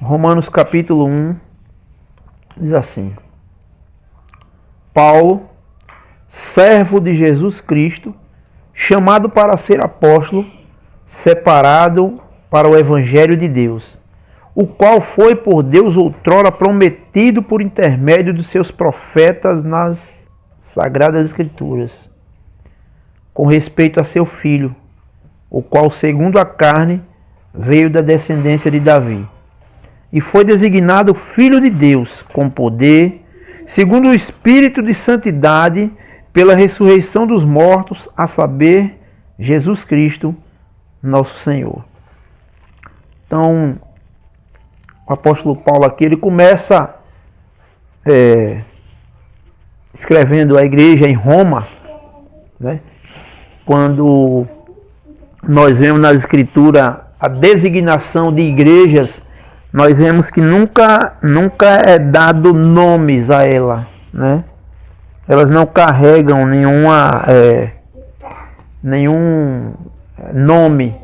Romanos capítulo 1 diz assim: Paulo, servo de Jesus Cristo, chamado para ser apóstolo, separado para o evangelho de Deus, o qual foi por Deus outrora prometido por intermédio dos seus profetas nas Sagradas Escrituras, com respeito a seu filho, o qual, segundo a carne, veio da descendência de Davi, e foi designado Filho de Deus, com poder, segundo o Espírito de Santidade, pela ressurreição dos mortos, a saber, Jesus Cristo, nosso Senhor. Então, o apóstolo Paulo aqui, ele começa escrevendo a igreja em Roma, né? Quando nós vemos na Escritura a designação de igrejas, nós vemos que nunca é dado nomes a ela, né? Elas não carregam nenhum nome,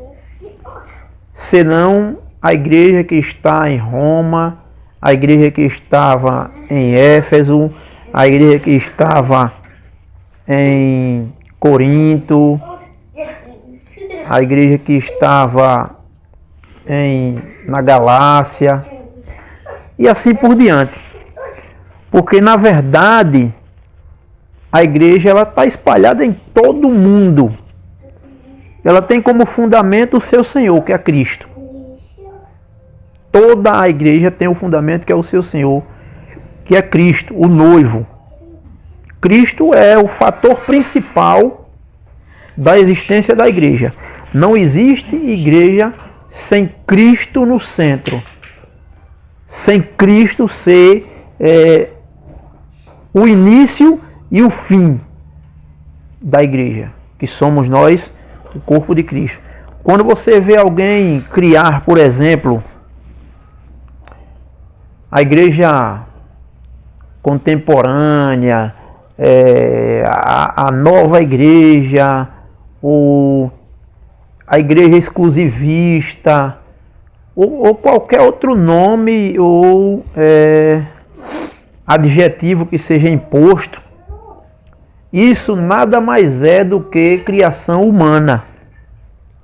senão a igreja que está em Roma, a igreja que estava em Éfeso, a igreja que estava em Corinto, a igreja que estava na Galácia e assim por diante. Porque na verdade a igreja está espalhada em todo o mundo. Ela tem como fundamento o seu Senhor, que é Cristo. Toda a igreja tem o fundamento que é o seu Senhor, que é Cristo, o noivo. Cristo é o fator principal da existência da igreja. Não existe igreja sem Cristo no centro. Sem Cristo ser o início e o fim da igreja, que somos nós, o corpo de Cristo. Quando você vê alguém criar, por exemplo, a igreja contemporânea, a nova igreja, a igreja exclusivista, ou qualquer outro nome ou adjetivo que seja imposto, isso nada mais é do que criação humana.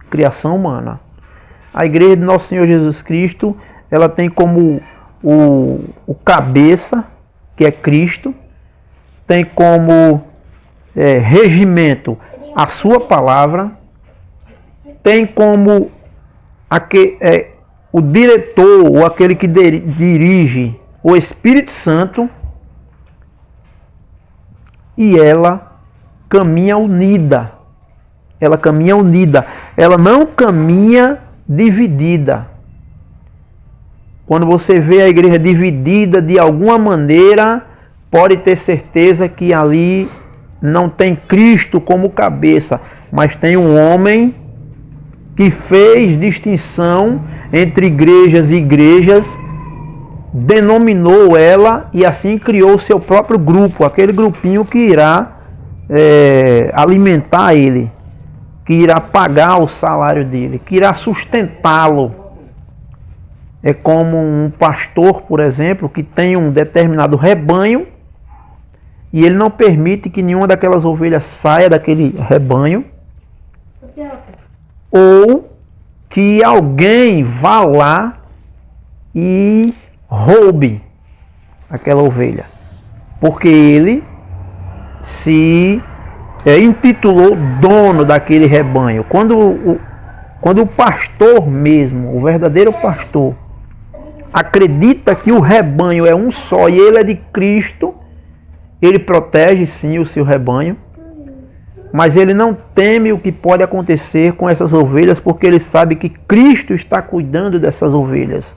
Criação humana. A igreja de Nosso Senhor Jesus Cristo, ela tem como o cabeça, que é Cristo, tem como regimento a sua palavra, tem como o diretor, ou aquele que dirige, o Espírito Santo, e ela caminha unida. Ela caminha unida. Ela não caminha dividida. Quando você vê a igreja dividida de alguma maneira, pode ter certeza que ali não tem Cristo como cabeça, mas tem um homem que fez distinção entre igrejas e igrejas, denominou ela e assim criou o seu próprio grupo, aquele grupinho que irá alimentar ele, que irá pagar o salário dele, que irá sustentá-lo. É como um pastor, por exemplo, que tem um determinado rebanho e ele não permite que nenhuma daquelas ovelhas saia daquele rebanho, ou que alguém vá lá e roube aquela ovelha, porque ele se intitulou dono daquele rebanho. Quando o pastor mesmo, o verdadeiro pastor, acredita que o rebanho é um só e ele é de Cristo, ele protege sim o seu rebanho, mas ele não teme o que pode acontecer com essas ovelhas, porque ele sabe que Cristo está cuidando dessas ovelhas.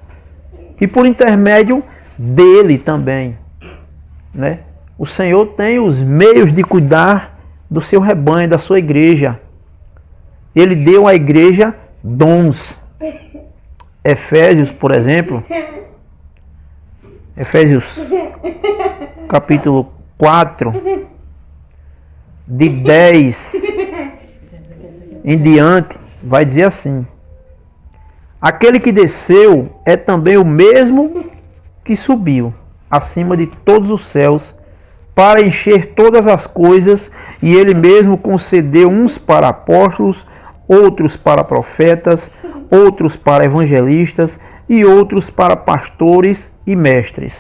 E por intermédio dele também, né? O Senhor tem os meios de cuidar do seu rebanho, da sua igreja. Ele deu à igreja dons. Efésios, por exemplo, Efésios capítulo 4, de 10 em diante, vai dizer assim: Aquele que desceu é também o mesmo que subiu acima de todos os céus para encher todas as coisas, e ele mesmo concedeu uns para apóstolos, outros para profetas, outros para evangelistas e outros para pastores e mestres,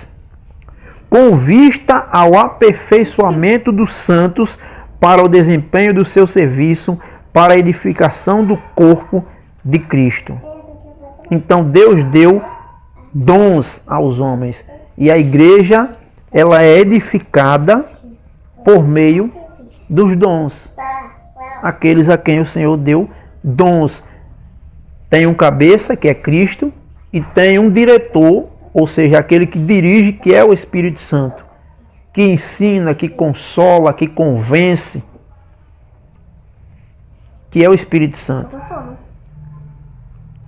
com vista ao aperfeiçoamento dos santos para o desempenho do seu serviço, para a edificação do corpo de Cristo. Então Deus deu dons aos homens, e a igreja ela é edificada por meio dos dons. Aqueles a quem o Senhor deu dons. Tem um cabeça, que é Cristo, e tem um diretor, ou seja, aquele que dirige, que é o Espírito Santo, que ensina, que consola, que convence, que é o Espírito Santo.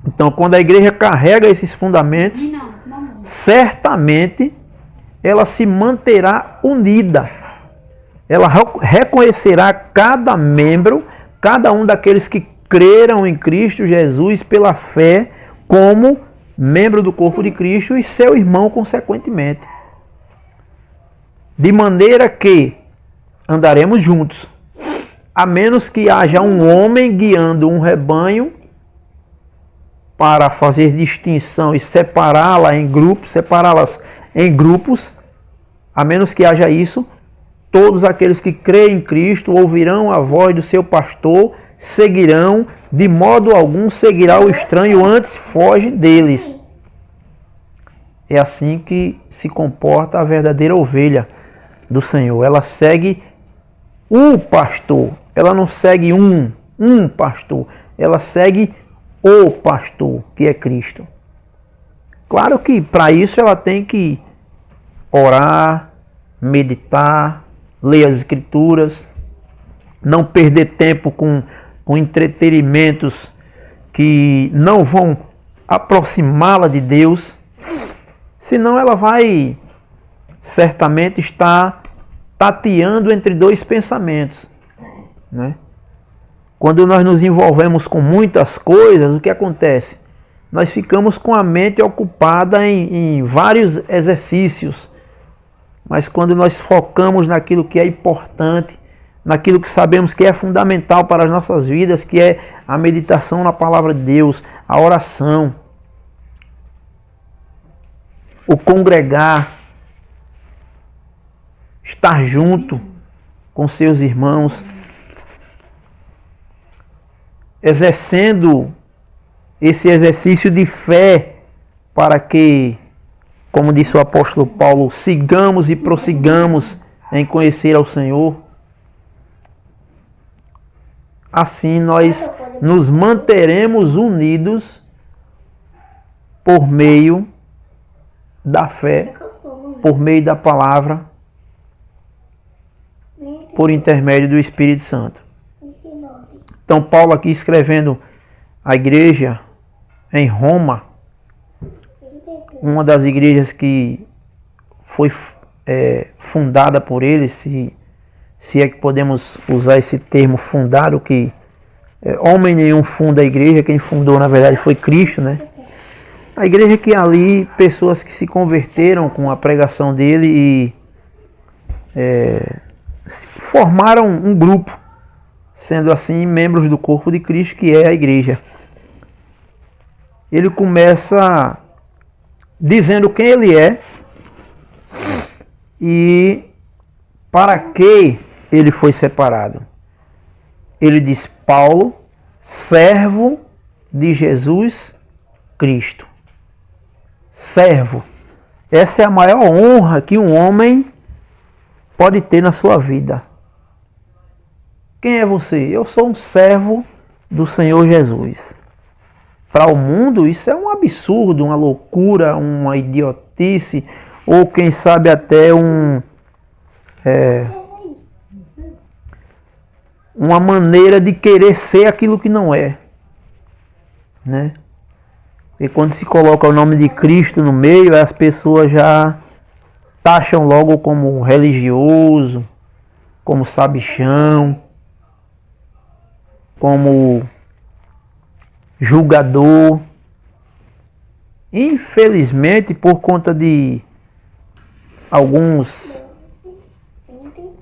Então, quando a igreja carrega esses fundamentos, certamente ela se manterá unida. Ela reconhecerá cada membro, cada um daqueles que creram em Cristo Jesus pela fé, como membro do corpo de Cristo e seu irmão consequentemente. De maneira que andaremos juntos, a menos que haja um homem guiando um rebanho para fazer distinção e separá-las em grupos, a menos que haja isso, todos aqueles que creem em Cristo ouvirão a voz do seu pastor, seguirão, de modo algum seguirá o estranho, antes foge deles. É assim que se comporta a verdadeira ovelha do Senhor. Ela segue o pastor, ela não segue um pastor, ela segue o pastor, que é Cristo. Claro que para isso ela tem que orar, meditar, ler as Escrituras, não perder tempo com entretenimentos que não vão aproximá-la de Deus, senão ela vai certamente estar tateando entre dois pensamentos, né? Quando nós nos envolvemos com muitas coisas, o que acontece? Nós ficamos com a mente ocupada em vários exercícios. Mas quando nós focamos naquilo que é importante, naquilo que sabemos que é fundamental para as nossas vidas, que é a meditação na palavra de Deus, a oração, o congregar, estar junto com seus irmãos, exercendo esse exercício de fé para que, como disse o apóstolo Paulo, sigamos e prossigamos em conhecer ao Senhor. Assim nós nos manteremos unidos por meio da fé, por meio da palavra, por intermédio do Espírito Santo. Então Paulo aqui escrevendo à igreja em Roma, uma das igrejas que foi fundada por ele, se é que podemos usar esse termo fundado, que homem nenhum funda a igreja, quem fundou na verdade foi Cristo, né? A igreja que ali, pessoas que se converteram com a pregação dele e formaram um grupo, sendo assim membros do corpo de Cristo, que é a igreja. Ele começa dizendo quem ele é e para que ele foi separado. Ele diz: Paulo, servo de Jesus Cristo. Servo. Essa é a maior honra que um homem pode ter na sua vida. Quem é você? Eu sou um servo do Senhor Jesus. Para o mundo isso é um absurdo, uma loucura, uma idiotice, ou quem sabe até uma maneira de querer ser aquilo que não é, né? E quando se coloca o nome de Cristo no meio, as pessoas já taxam logo como religioso, como sabichão, como julgador. infelizmente, por conta de alguns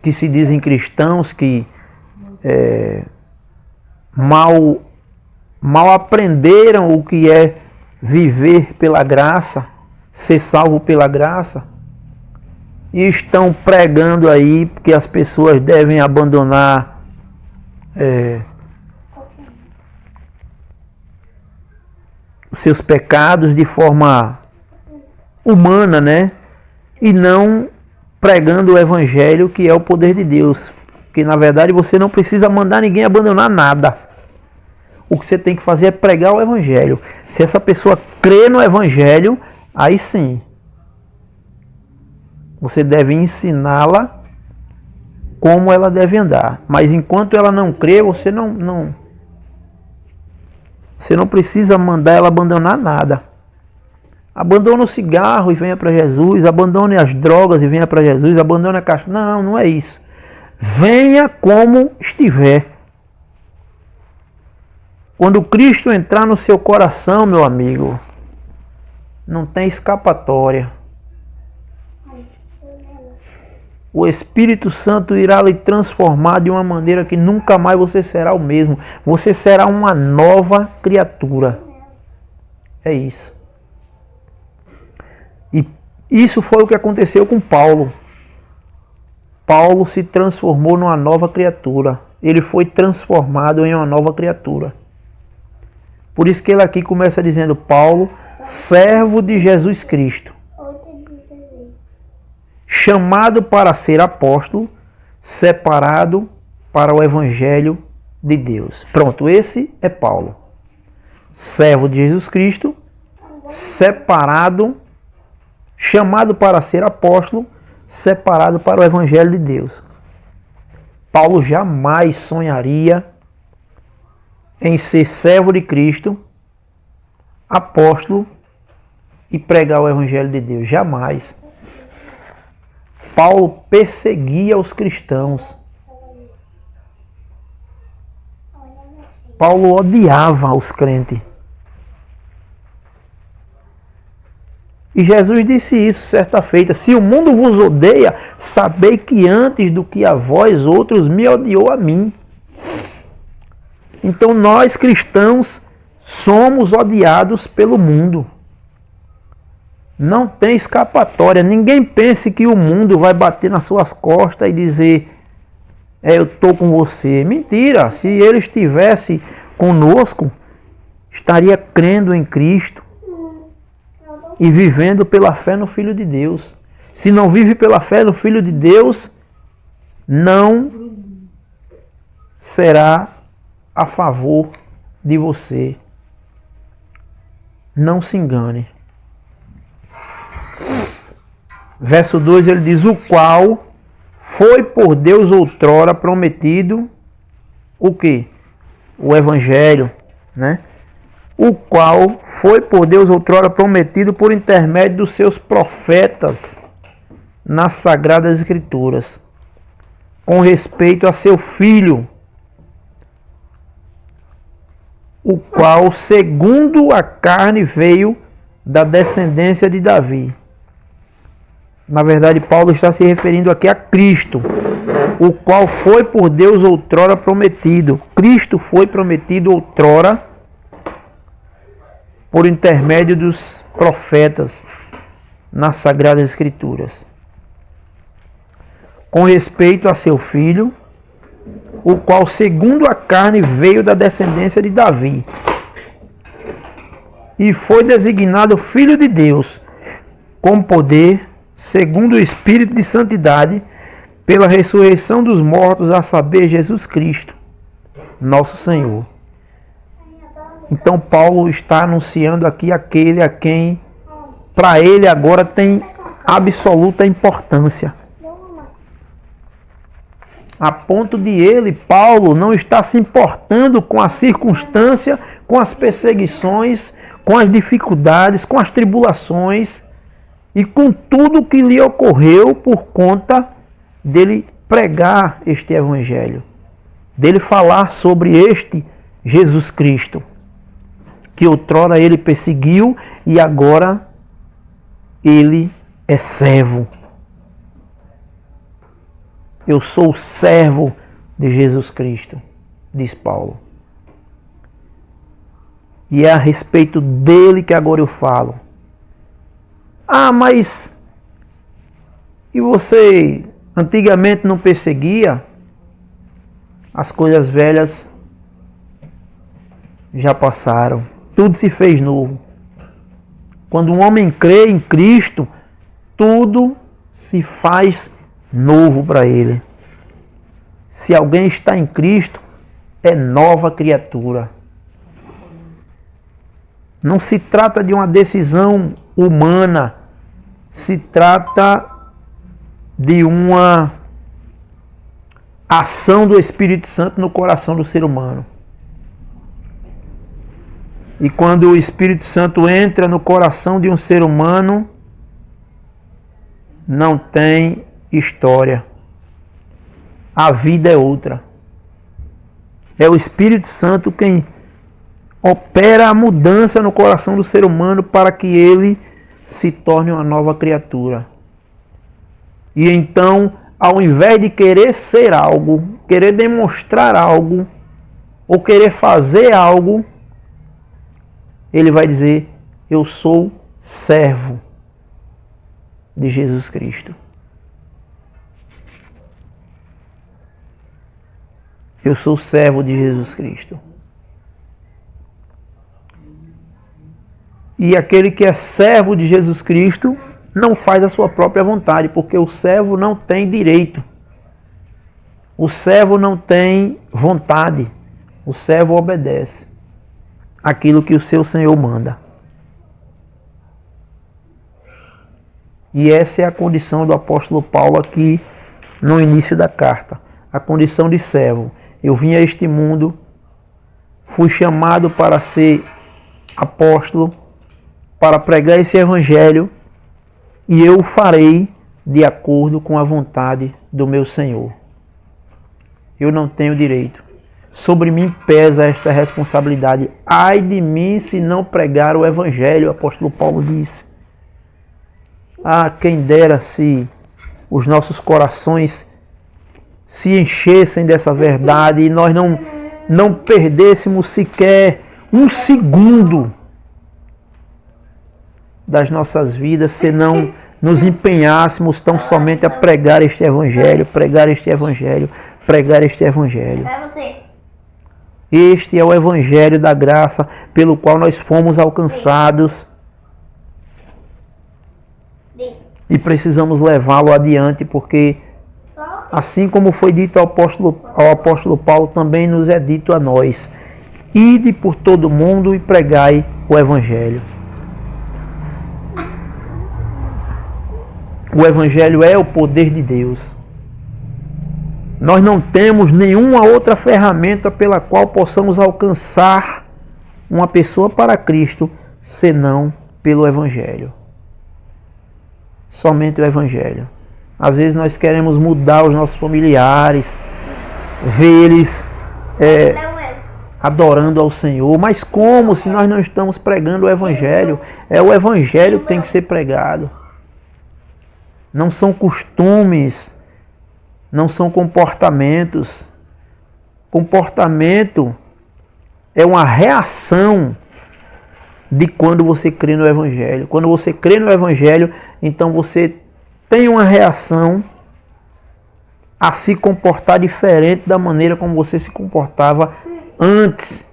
que se dizem cristãos que mal aprenderam o que é viver pela graça, ser salvo pela graça, e estão pregando aí que as pessoas devem abandonar os seus pecados de forma humana, né? E não pregando o evangelho, que é o poder de Deus. Que na verdade você não precisa mandar ninguém abandonar nada. O que você tem que fazer é pregar o evangelho. Se essa pessoa crê no evangelho, aí sim você deve ensiná-la como ela deve andar. Mas enquanto ela não crê, você não precisa mandar ela abandonar nada. Abandone o cigarro e venha para Jesus. Abandone as drogas e venha para Jesus. Abandone a caixa. Não, não é isso. Venha como estiver. Quando Cristo entrar no seu coração, meu amigo, não tem escapatória. O Espírito Santo irá lhe transformar de uma maneira que nunca mais você será o mesmo. Você será uma nova criatura. É isso. E isso foi o que aconteceu com Paulo. Paulo se transformou numa nova criatura. Ele foi transformado em uma nova criatura. Por isso que ele aqui começa dizendo: Paulo, servo de Jesus Cristo, chamado para ser apóstolo, separado para o evangelho de Deus. Pronto, esse é Paulo. Servo de Jesus Cristo, separado, chamado para ser apóstolo, separado para o evangelho de Deus. Paulo jamais sonharia em ser servo de Cristo, apóstolo e pregar o evangelho de Deus. Jamais. Paulo perseguia os cristãos. Paulo odiava os crentes. E Jesus disse isso certa feita: se o mundo vos odeia, sabei que antes do que a vós outros me odiou a mim. Então nós cristãos somos odiados pelo mundo. Não tem escapatória. Ninguém pense que o mundo vai bater nas suas costas e dizer: eu estou com você. Mentira. Se ele estivesse conosco, estaria crendo em Cristo e vivendo pela fé no Filho de Deus. Se não vive pela fé no Filho de Deus, não será a favor de você. Não se engane. Verso 2 ele diz: o qual foi por Deus outrora prometido o quê? O evangelho, né? O qual foi por Deus outrora prometido por intermédio dos seus profetas nas Sagradas Escrituras, com respeito a seu Filho, o qual segundo a carne veio da descendência de Davi. Na verdade, Paulo está se referindo aqui a Cristo, o qual foi por Deus outrora prometido. Cristo foi prometido outrora por intermédio dos profetas nas Sagradas Escrituras, com respeito a seu Filho, o qual segundo a carne veio da descendência de Davi e foi designado Filho de Deus, com poder, segundo o Espírito de santidade, pela ressurreição dos mortos, a saber, Jesus Cristo, nosso Senhor. Então Paulo está anunciando aqui aquele a quem, para ele agora, tem absoluta importância. A ponto de ele, Paulo, não estar se importando com a circunstância, com as perseguições, com as dificuldades, com as tribulações e com tudo que lhe ocorreu por conta dele pregar este evangelho, dele falar sobre este Jesus Cristo, que outrora ele perseguiu, e agora ele é servo. Eu sou servo de Jesus Cristo, diz Paulo. E é a respeito dele que agora eu falo. Ah, mas e você antigamente não perseguia? As coisas velhas já passaram. Tudo se fez novo. Quando um homem crê em Cristo, tudo se faz novo para ele. Se alguém está em Cristo, é nova criatura. Não se trata de uma decisão humana, se trata de uma ação do Espírito Santo no coração do ser humano. E quando o Espírito Santo entra no coração de um ser humano, não tem história. A vida é outra. É o Espírito Santo quem opera a mudança no coração do ser humano para que ele se torne uma nova criatura. E então, ao invés de querer ser algo, querer demonstrar algo, ou querer fazer algo, ele vai dizer: eu sou servo de Jesus Cristo. Eu sou servo de Jesus Cristo. E aquele que é servo de Jesus Cristo não faz a sua própria vontade, porque o servo não tem direito. O servo não tem vontade. O servo obedece aquilo que o seu Senhor manda. E essa é a condição do apóstolo Paulo aqui no início da carta. A condição de servo. Eu vim a este mundo, fui chamado para ser apóstolo, para pregar esse evangelho, e eu o farei de acordo com a vontade do meu Senhor. Eu não tenho direito. Sobre mim pesa esta responsabilidade. Ai de mim se não pregar o evangelho, o apóstolo Paulo disse. Ah, quem dera se os nossos corações se enchessem dessa verdade e nós não perdêssemos sequer um segundo das nossas vidas, se não nos empenhássemos tão somente a pregar este evangelho, pregar este evangelho, pregar este evangelho. Este é o evangelho da graça pelo qual nós fomos alcançados e precisamos levá-lo adiante, porque assim como foi dito ao apóstolo Paulo, também nos é dito a nós: ide por todo mundo e pregai o evangelho. O evangelho é o poder de Deus. Nós não temos nenhuma outra ferramenta pela qual possamos alcançar uma pessoa para Cristo, senão pelo evangelho. Somente o evangelho. Às vezes nós queremos mudar os nossos familiares, ver eles adorando ao Senhor, mas como se nós não estamos pregando o evangelho? É o evangelho que tem que ser pregado. Não são costumes, não são comportamentos. Comportamento é uma reação de quando você crê no evangelho. Quando você crê no evangelho, então você tem uma reação a se comportar diferente da maneira como você se comportava antes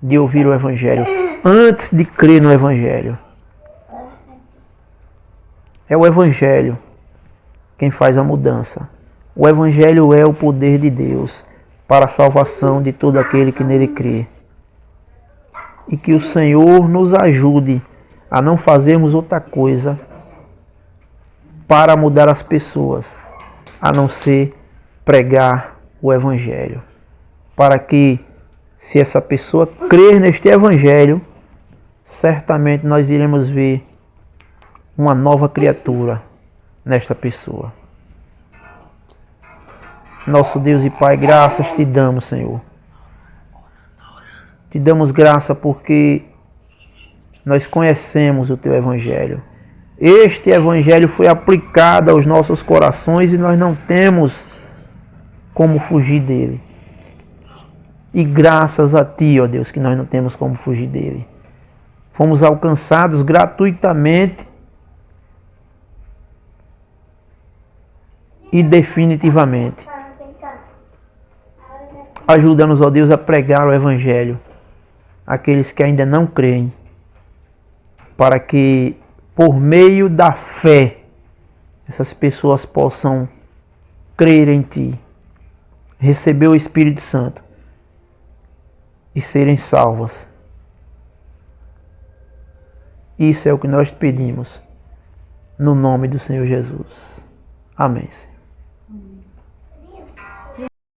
de ouvir o evangelho, antes de crer no evangelho. É o evangelho quem faz a mudança. O evangelho é o poder de Deus para a salvação de todo aquele que nele crê. E que o Senhor nos ajude a não fazermos outra coisa para mudar as pessoas, a não ser pregar o evangelho. Para que, se essa pessoa crer neste evangelho, certamente nós iremos ver uma nova criatura nesta pessoa. Nosso Deus e Pai, graças te damos, Senhor. Te damos graça porque nós conhecemos o Teu Evangelho. Este Evangelho foi aplicado aos nossos corações e nós não temos como fugir dele. E graças a Ti, ó Deus, que nós não temos como fugir dele. Fomos alcançados gratuitamente e definitivamente. Ajuda-nos, ó Deus, a pregar o Evangelho àqueles que ainda não creem, para que, por meio da fé, essas pessoas possam crer em Ti, receber o Espírito Santo e serem salvas. Isso é o que nós pedimos, no nome do Senhor Jesus. Amém.